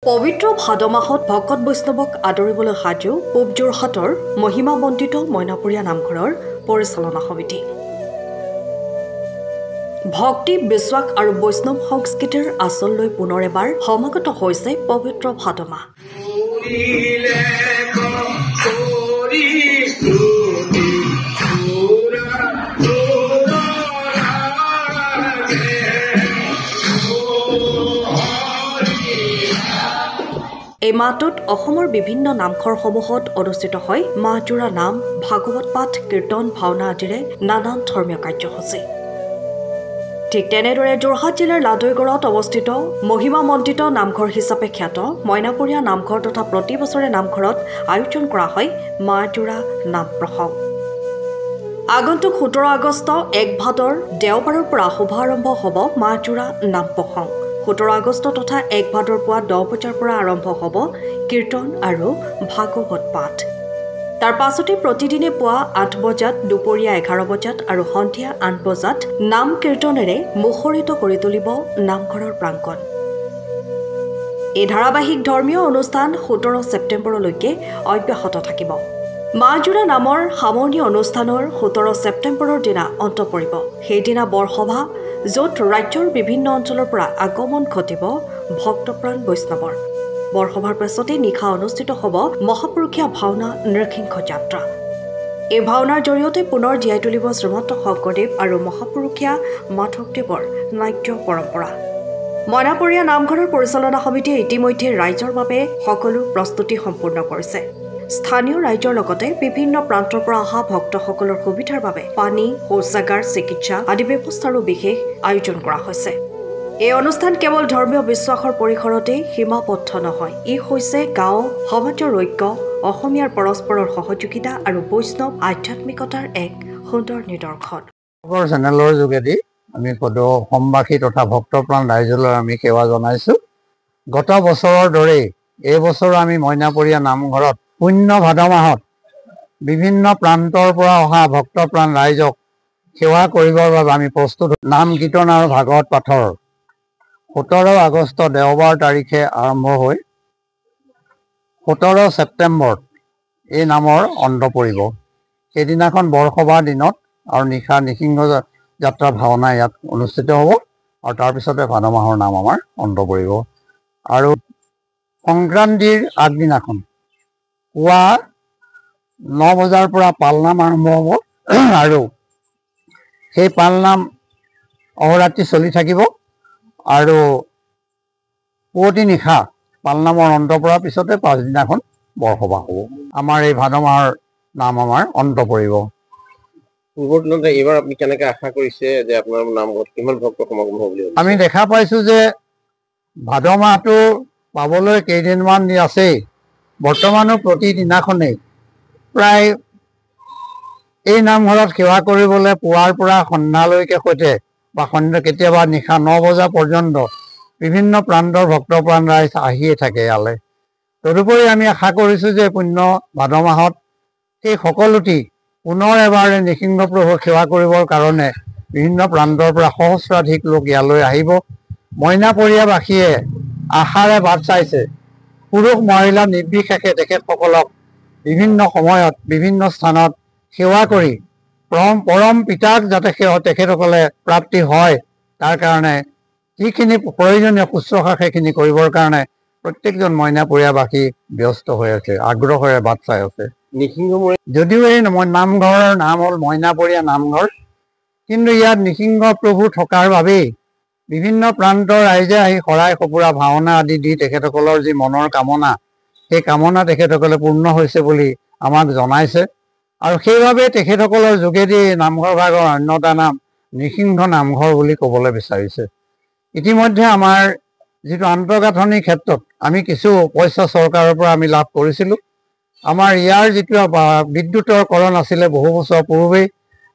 পবিত্ৰ ভাদ মাহত ভকত বৈষ্ণৱক আদৰিবলৈ সাজু পূব যোৰহাটৰ মহিমামণ্ডিত মইনাপৰীয়া নামঘৰৰ পৰিচালনা সমিতি। ভক্তি, বিশ্বাস আৰু বৈষ্ণৱ সংস্কৃতিৰ আচল লৈ পুনৰ এবাৰ সমাগত হৈছে পবিত্ৰ ভাদ মাহ। এই মাহটোত অসমৰ বিভিন্ন নামঘৰসমূহত অনুষ্ঠিত হয় মাহজোৰা নাম, ভাগৱত পাঠ, কীৰ্তন, ভাওনা আদিৰে নানান ধৰ্মীয় কাৰ্যসূচী। ঠিক তেনেদৰে যোৰহাট জিলাৰ লাদৈগড়ত অৱস্থিত মহিমামণ্ডিত নামঘৰ হিচাপে খ্যাত মইনাপৰীয়া নামঘৰ তথা প্ৰতি বছৰে নামঘৰত আয়োজন কৰা হয় মাহজোৰা নাম প্ৰসংগ। আগন্তুক 17 আগষ্ট 1 ভাদৰ দেওবাৰৰ পৰা শুভাৰম্ভ হ'ব মাহজোৰা নাম প্ৰসংগ। 17 আগষ্ট তথা 1 ভাদৰ পুৱা 10 বজাৰ পৰা আৰম্ভ হ'ব কীৰ্তন আৰু ভাগৱত পাঠ। তাৰ পাছতে প্ৰতিদিনে পুৱা 8 বজাত, দুপৰীয়া 11 বজাত আৰু সন্ধিয়া 8 বজাত নাম কীৰ্তনেৰে মুখৰিত কৰি তুলিব নামঘৰৰ প্ৰাংগণ। এই ধাৰাবাহিক ধৰ্মীয় অনুষ্ঠান 17 ছেপ্টেম্বৰলৈকে অব্যাহত থাকিব। মাহজোৰা নামৰ সামৰণি অনুষ্ঠানৰ 17 ছেপ্টেম্বৰৰ দিনা অন্ত পৰিব। সেইদিনা বৰসভা, য'ত ৰাজ্যৰ বিভিন্ন অঞ্চলৰ পৰা আগমন ঘটিব ভক্তপ্ৰাণ বৈষ্ণৱৰ। বৰসভাৰ পাছতে নিশা অনুষ্ঠিত হ'ব মহাপুৰুষীয়া ভাওনা নৃসিংহ যাত্ৰা। এই ভাওনাৰ জৰিয়তে পুনৰ জীয়াই তুলিব শ্ৰীমন্ত শংকৰদেৱ আৰু মহাপুৰুষীয়া মাধৱদেৱৰ নাট্য পৰম্পৰা। মইনাপৰীয়া নামঘৰৰ পৰিচালনা সমিতিয়ে ইতিমধ্যে ৰাইজৰ বাবে সকলো প্ৰস্তুতি সম্পূৰ্ণ কৰিছে। স্থানীয় ৰাইজৰ লগতে বিভিন্ন প্ৰান্তৰ পৰা অহা ভক্তসকলৰ সুবিধাৰ বাবে পানী, শৌচাগাৰ, চিকিৎসা আদি ব্যৱস্থাৰো বিশেষ আয়োজন কৰা হৈছে। এই অনুষ্ঠান কেৱল ধৰ্মীয় বিশ্বাসৰ পৰিসৰতেই সীমাবদ্ধ নহয়, ই হৈছে গাঁও সমাজৰ ঐক্য, অসমীয়াৰ পৰস্পৰৰ সহযোগিতা আৰু বৈষ্ণৱ আধ্যাত্মিকতাৰ এক সুন্দৰ নিদৰ্শন। চেনেলৰ যোগেদি আমি অসমবাসী তথা ভক্তপ্ৰাণ ৰাইজলৈ আমি সেৱা জনাইছোঁ। গত বছৰৰ দৰেই এই বছৰো আমি মইনাপৰীয়া নামঘৰত পুণ্য ভাদ মাহত বিভিন্ন প্ৰান্তৰ পৰা অহা ভক্তপ্ৰাণ ৰাইজক সেৱা কৰিবৰ বাবে আমি প্ৰস্তুত। নাম কীৰ্তন আৰু ভাগৱত পাঠৰ 17 আগষ্ট দেওবাৰ তাৰিখে আৰম্ভ হৈ 17 ছেপ্টেম্বৰত এই নামৰ অন্ত পৰিব। সেইদিনাখন বৰসভাৰ দিনত আৰু নিশা নৃসিংহ যাত্ৰা ভাওনা ইয়াত অনুষ্ঠিত হ'ব আৰু তাৰপিছতে ভাদ মাহৰ নাম আমাৰ অন্ত পৰিব। আৰু সংক্ৰান্তিৰ আগদিনাখন পুৱা 9 বজাৰ পৰা পালনাম আৰম্ভ হ'ব আৰু সেই পালনাম অহোৰাত্ৰি চলি থাকিব আৰু পুৱতি নিশা পালনামৰ অন্ত পৰাৰ পিছতে পাছদিনাখন বৰসভা হ'ব। আমাৰ এই ভাদ মাহৰ নাম আমাৰ অন্ত পৰিব। পূৰ্বৰ দিনত এইবাৰ আপুনি কেনেকৈ আশা কৰিছে যে আপোনাৰ নামঘৰত কিমান ভক্ত সমাগম হ'ব বুলি আমি দেখা পাইছোঁ যে ভাদ মাহটো পাবলৈ কেইদিনমান আছেই। বৰ্তমানো প্ৰতিদিনাখনেই প্ৰায় এই নামঘৰত সেৱা কৰিবলৈ পুৱাৰ পৰা সন্ধ্যালৈকে সৈতে বা সন্ধ্যা কেতিয়াবা নিশা 9 বজা পৰ্যন্ত বিভিন্ন প্ৰান্তৰ ভক্তপ্ৰাণ ৰাইজ আহিয়ে থাকে ইয়ালৈ। তদুপৰি আমি আশা কৰিছোঁ যে পুণ্য ভাদ মাহত সেই সকলোটি পুনৰ এবাৰ নৃসিংহ প্ৰভুক সেৱা কৰিবৰ কাৰণে বিভিন্ন প্ৰান্তৰ পৰা সহস্ৰাধিক লোক ইয়ালৈ আহিব। মইনাপৰীয়াবাসীয়ে আশাৰে বাট চাইছে। পুৰুষ মহিলা নিৰ্বিশেষে তেখেতসকলক বিভিন্ন সময়ত বিভিন্ন স্থানত সেৱা কৰি পৰম পিতাক যাতে তেখেতসকলে প্ৰাপ্তি হয়, তাৰ কাৰণে যিখিনি প্ৰয়োজনীয় শুশ্ৰূষা সেইখিনি কৰিবৰ কাৰণে প্ৰত্যেকজন মইনাপৰীয়াবাসী ব্যস্ত হৈ আছে, আগ্ৰহেৰে বাট চাই আছে। যদিও এই নামঘৰৰ নাম হ'ল মইনাপৰীয়া নামঘৰ, কিন্তু ইয়াত নৃসিংহ প্ৰভু থকাৰ বাবেই বিভিন্ন প্ৰান্তৰ ৰাইজে আহি শৰাই সঁফুৰা ভাওনা আদি দি তেখেতসকলৰ যি মনৰ কামনা, সেই কামনা তেখেতসকলে পূৰ্ণ হৈছে বুলি আমাক জনাইছে। আৰু সেইবাবে তেখেতসকলৰ যোগেদি নামঘৰ ভাগৰ অন্য এটা নাম নৃসিংহ নামঘৰ বুলি ক'বলৈ বিচাৰিছে। ইতিমধ্যে আমাৰ যিটো আন্তঃগাঁথনিৰ ক্ষেত্ৰত আমি কিছু পইচা চৰকাৰৰ পৰা আমি লাভ কৰিছিলোঁ। আমাৰ ইয়াৰ যিটো বিদ্যুতৰ কৰণ আছিলে বহু বছৰ পূৰ্বেই,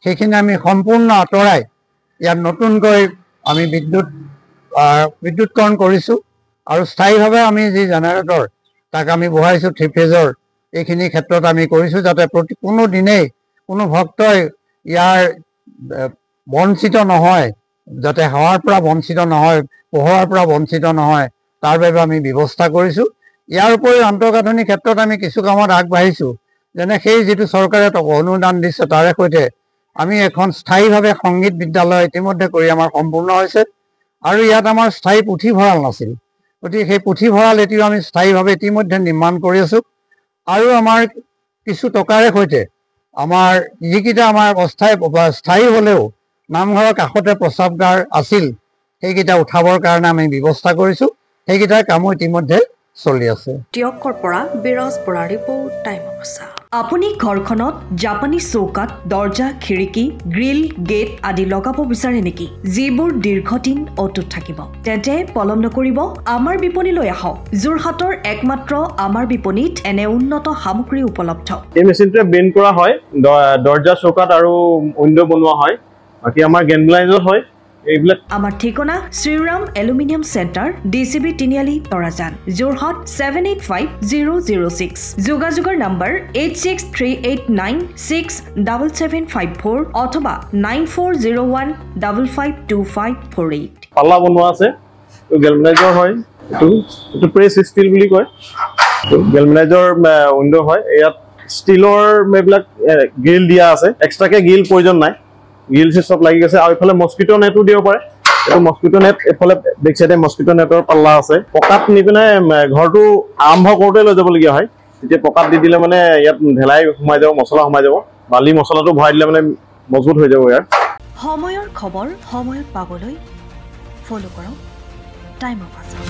সেইখিনি আমি সম্পূৰ্ণ আঁতৰাই ইয়াত নতুনকৈ আমি বিদ্যুৎকৰণ কৰিছোঁ আৰু স্থায়ীভাৱে আমি যি জেনেৰেটৰ তাক আমি বহাইছোঁ 3 ফেজৰ। এইখিনি ক্ষেত্ৰত আমি কৰিছোঁ যাতে কোনো দিনেই কোনো ভক্তই ইয়াৰ বঞ্চিত নহয়, যাতে সেৱাৰ পৰা বঞ্চিত নহয়, পোহৰৰ পৰা বঞ্চিত নহয়, তাৰ বাবে আমি ব্যৱস্থা কৰিছোঁ। ইয়াৰ উপৰিও আন্তঃগাঁথনিৰ ক্ষেত্ৰত আমি কিছু কামত আগবাঢ়িছোঁ, যেনে সেই যিটো চৰকাৰে অনুদান দিছে তাৰে সৈতে আমি এখন স্থায়ীভাৱে সংগীত বিদ্যালয় ইতিমধ্যে কৰি আমাৰ সম্পূৰ্ণ হৈছে। আৰু ইয়াত আমাৰ স্থায়ী পুথিভঁৰাল নাছিল, গতিকে সেই পুথিভঁৰাল এতিয়াও আমি স্থায়ীভাৱে ইতিমধ্যে নিৰ্মাণ কৰি আছোঁ। আৰু আমাৰ কিছু টকাৰে সৈতে আমাৰ যিকেইটা আমাৰ স্থায়ী হ'লেও নামঘৰৰ কাষতে প্ৰস্ৰাৱগাৰ আছিল সেইকেইটা উঠাবৰ কাৰণে আমি ব্যৱস্থা কৰিছোঁ। সেইকেইটাৰ কামো ইতিমধ্যে চলি আছে। টিয়কৰ পৰা বিৰাজ বৰা ৰিপৰ্ট, টাইম অৱস্থা। আপুনি ঘৰখনত জাপানী চৌকাত দৰ্জা, খিৰিকী, গ্ৰিল, গেট আদি লগাব বিচাৰে নেকি, যিবোৰ দীৰ্ঘদিন অটুট থাকিব? তেন্তে পলম নকৰিব, আমাৰ বিপণীলৈ আহক। যোৰহাটৰ একমাত্ৰ আমাৰ বিপণীত এনে উন্নত সামগ্ৰী উপলব্ধ। এই মেচিনটোৱে বেণ্ড কৰা হয়, দৰ্জা, চৌকাত আৰু উইণ্ডো বনোৱা হয়। বাকী আমাৰ গেলভেনাইজড হয় এইবিলাক। আমাৰ ঠিকনা শ্ৰীৰাম এলুমিনিয়াম চেণ্টাৰ, DCB তিনিআলি, তৰাজান, যোৰহাট 785006। যোগাযোগৰ নম্বৰ 8638967754 অথবা 9401552548। পাল্লা বনোৱা আছে, গেলভেনাইজৰ হয়। এইটো প্ৰেছ ষ্টীল বুলি কয়। গেলভেনাইজৰ উইণ্ডো হয়। ইয়াত ষ্টীলৰ এইবিলাক গ্ৰিল দিয়া আছে, এক্সট্ৰাকে গ্ৰিল প্ৰয়োজন নাই। গ্ৰিল চব লাগি গৈছে। আৰু এইফালে মস্কিটো নেটো দিব পাৰে। এইটো মস্কিটো নেট, এইফালে বেক চাইডে মস্কিটো নেটৰ পাল্লা আছে। পকাত নি পিনে ঘৰটো আৰম্ভ কৰোঁতে লৈ যাবলগীয়া হয়। তেতিয়া পকাত দি দিলে মানে ইয়াত ঢেলাই সোমাই যাব, মছলা সোমাই যাব। বালি মছলাটো ভৰাই দিলে মানে মজবুত হৈ যাব ইয়াৰ। সময়ৰ খবৰ সময়ত পাবলৈ ফ'ল' কৰক টাইম অৱ আছাম।